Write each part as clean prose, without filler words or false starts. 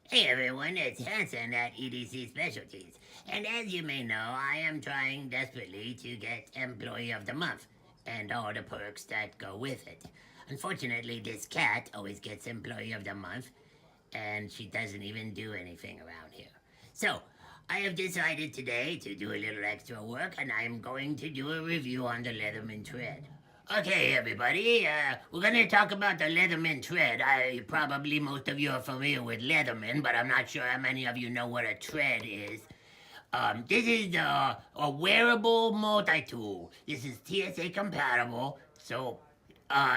Hey everyone, it's Handson at EDC Specialties. And as you may know, I am trying desperately to get Employee of the Month and all the perks that go with it. Unfortunately, this cat always gets Employee of the Month and she doesn't even do anything around here. So, I have decided today to do a little extra work and I'm going to do a review on the Leatherman tread. Okay, everybody, we're going to talk about the Leatherman tread. Probably most of you are familiar with Leatherman, but I'm not sure how many of you know what a tread is. This is a wearable multi-tool. This is TSA compatible, so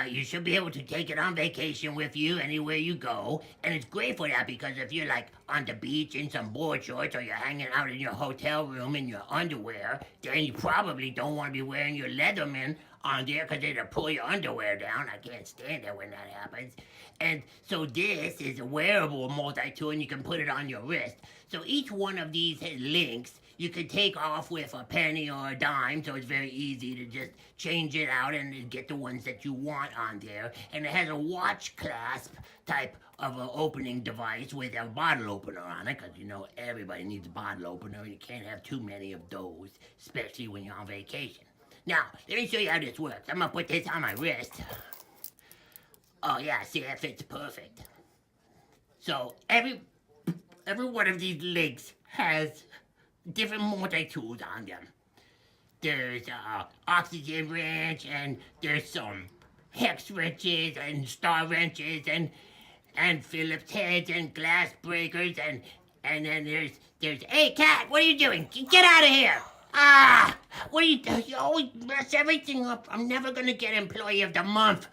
you should be able to take it on vacation with you anywhere you go. And it's great for that because if you're like on the beach in some board shorts or you're hanging out in your hotel room in your underwear, then you probably don't want to be wearing your Leatherman on there because it'll pull your underwear down. I can't stand it when that happens. And so this is a wearable multi-tool and you can put it on your wrist. So each one of these links you could take off with a penny or a dime, so it's very easy to just change it out and get the ones that you want on there. And it has a watch clasp type of an opening device with a bottle opener on it, because you know everybody needs a bottle opener. You can't have too many of those, especially when you're on vacation. Now, let me show you how this works. I'm gonna put this on my wrist. Oh yeah, see, that fits perfect. So every one of these links has different multi-tools on them. There's oxygen wrench and there's some hex wrenches and star wrenches and Phillips heads and glass breakers and then there's hey cat, what are you doing? Get out of here! Ah, what are you doing? You always mess everything up. I'm never gonna get Employee of the Month.